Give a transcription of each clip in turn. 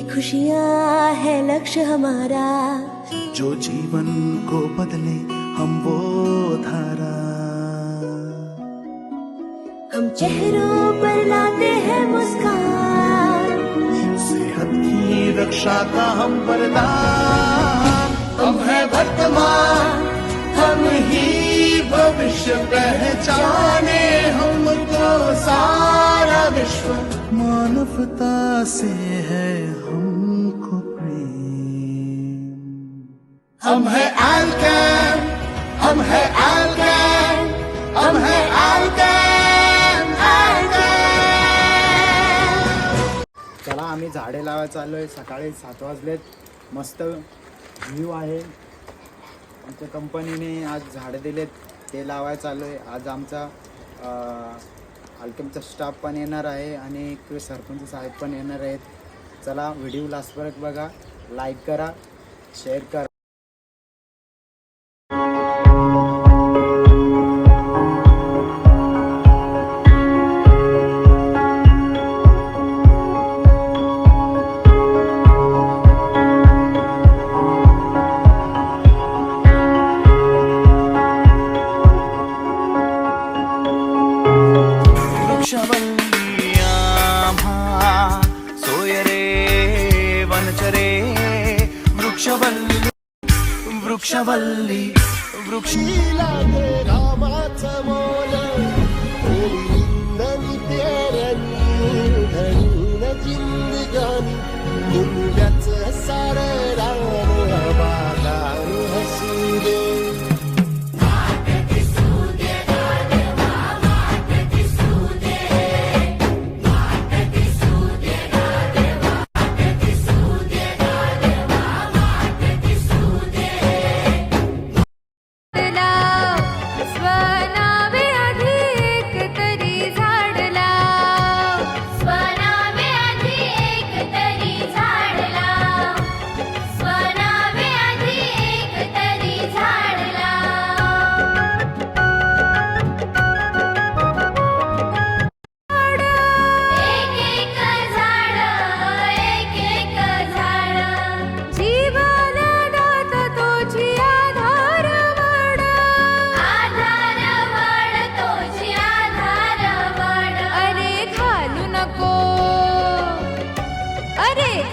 खुशियाँ है लक्ष्य हमारा, जो जीवन को बदले हम वो धारा। हम चेहरों पर लाते हैं मुस्कान, सेहत की रक्षा का हम वरदान। हम है वर्तमान, हम ही भविष्य पहचाने हमको सारा विश्व। मानवता से है हमको प्रेम। हम है अल्केम, हम है अल्केम, हम है अल्केम, अल्केम। चला आम्ही झाडे लावायला चाललोय. सकाळी 7 वाजलेत. मस्त व्ह्यू आहे. आमच्या कंपनीने आज झाडं दिलेत, ते लावायला चाललोय. आज आमचा अल्केमचा स्टाफ पण येणार आहे आणि एक सरपंच साहेब पण येणार आहेत. चला व्हिडिओ लास्टपर्यंत बघा, लाईक करा, शेअर करा. वृक्षवल्ली आम्हा सोय रे वनचरे. वृक्षवल्ली वृक्षवल्ली वृक्ष लागे रामाचं मोल. जिंदगानी मुंड्याचं सार राम बागा हसू दे.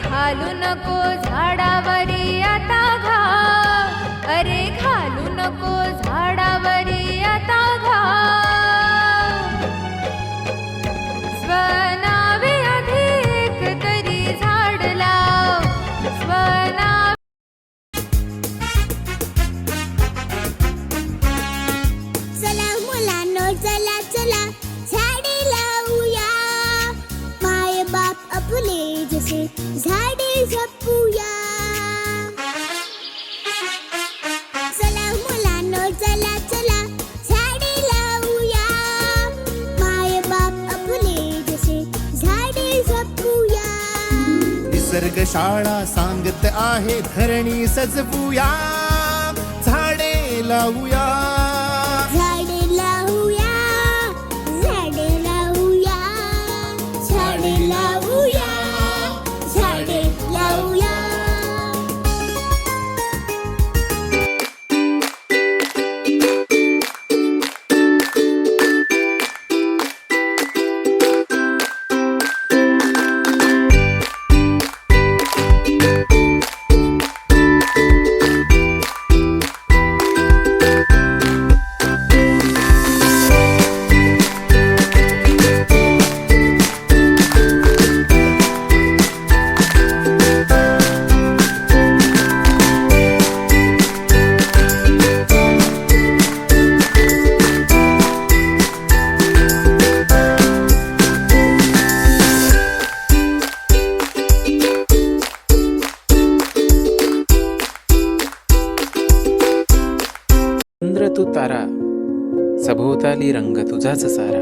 घालू नको झाडावरी आता घाव, अरे घालू नको झाडावरी आता घाव. स्वनावे आधी एक तरी झाड लाव, स्वनावे. चला मुलांनो चला चला झाडे लावूया. माय बाप आपले जसे झाडे जपूया. चला मुलांनो चला चला झाडे लावूया. माय बाप आपले जसे झाडे जपूया. निसर्ग शाळा सांगत आहे धरणी सजवूया. झाडे लावूया. झाडे लावूया. झाडे लावूया. झाडे लावूया. झाडे लावूया. चंद्र तू तारा, सभोवताली रंग तुझाच सारा.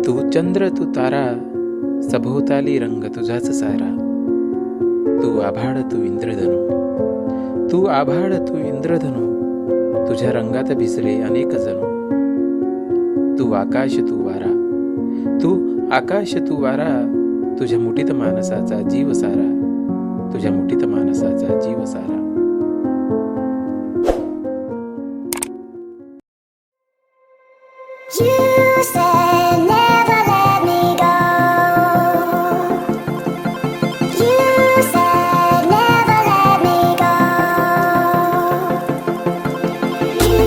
तू चंद्र तू तारा, सभोवताली रंग तुझाच सारा. तू आभाळ तू इंद्रधनु, तू आभाळ तू इंद्रधनु. तुझ्या रंगात भिजले अनेक जणू. तू आकाश तू वारा, तू आकाश तू वारा. तुझ्या मुठीत मानसाचा जीव सारा, तुझ्या मुठीत मानसाचा जीव सारा. You said never let me go. You said never let me go. You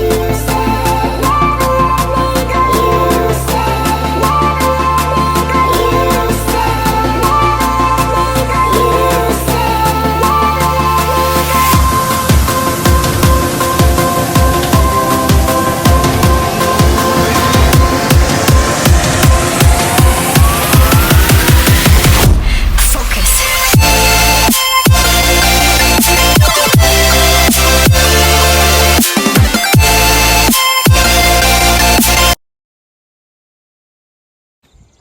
said never let me go. You said never let me go. You said never let me go. You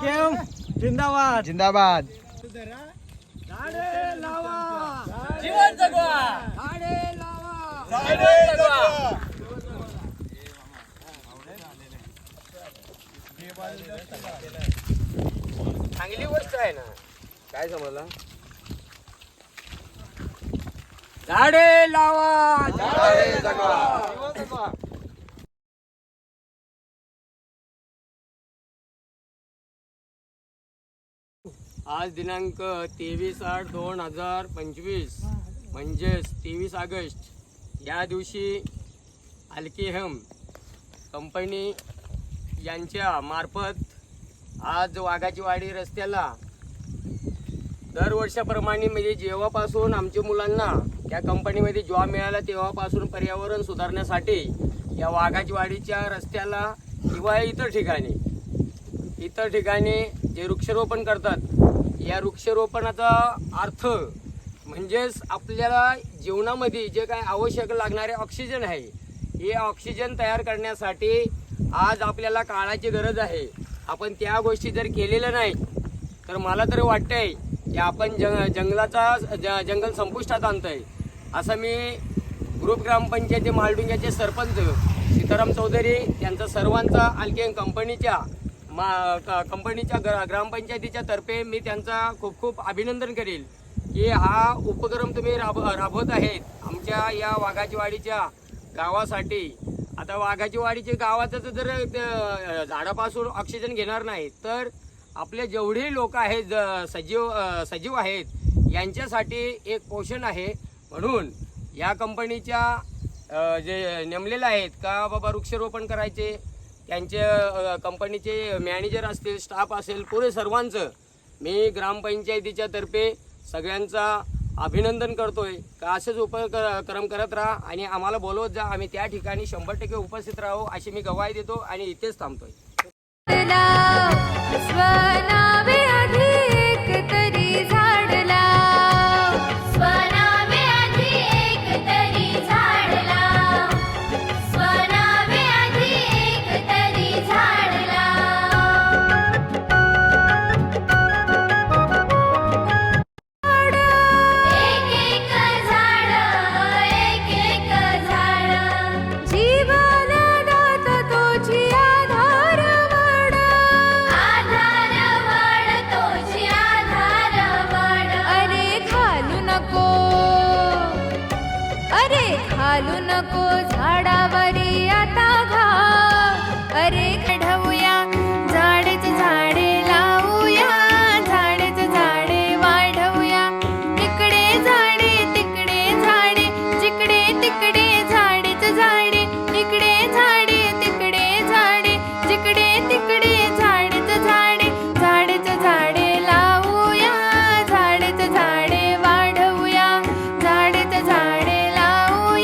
said जिंदाबाद जिंदाबाद. चांगली गोष्ट आहे ना. काय समजलं? झाडे लावा, झाडे जगवा. आज दिनांक 23/8/2025 म्हणजेच 23 ऑगस्ट या दिवशी अल्केहम कंपनी यांच्या मार्फत आज वाघाची वाडी रस्त्याला दरवर्षाप्रमाणे म्हणजे जेव्हापासून आमच्या मुलांना त्या कंपनीमध्ये जॉब मिळाला तेव्हापासून पर्यावरण सुधारण्यासाठी या वाघाची वाडीच्या रस्त्याला किंवा इतर ठिकाणी जे वृक्षारोपण करतात, या वृक्षारोपणाचा अर्थ म्हणजेच आपल्याला जीवनामध्ये जे काय आवश्यक लागणारे ऑक्सिजन आहे, हे ऑक्सिजन तयार करण्यासाठी आज आपल्याला काळाची गरज आहे. आपण त्या गोष्टी जर केलेल्या नाही तर मला तरी वाटतंय की आपण जंगल संपुष्टात आणतोय. असं मी ग्रुप ग्रामपंचायती मालडुंग्याचे सरपंच सीताराम चौधरी यांचा सर्वांचा अल्केम कंपनीच्या ग्रामपंचायतीच्या तर्फे मी त्यांचा खूप खूप अभिनंदन करेल की हा उपक्रम तुम्ही राबवत आहेत आमच्या या वाघाची वाडीच्या गावासाठी. आता वाघाची वाडीच्या गावाचं जर झाडापासून ऑक्सिजन घेणार नाही तर आपले जेवढे लोक आहेत सजीव आहेत यांच्यासाठी एक पोषण आहे. म्हणून या कंपनीच्या जे नेमलेले आहेत का बाबा वृक्षारोपण करायचे, त्यांचे कंपनीचे मॅनेजर असतील, स्टाफ असेल, पुरे सर्वांचं मी ग्रामपंचायतीच्या तर्फे सगळ्यांचा अभिनंदन करतोय का असेच उपक्रम करत राहा आणि आम्हाला बोलवत जा. आम्ही त्या ठिकाणी 100% उपस्थित राहू अशी मी गवाही देतो आणि इथेच थांबतोय. स्वनावे अधिक तरी झाड लाव, स्वनावे अधिक तरी झाड लाव, स्वनावे अधिक तरी झाड घालू नको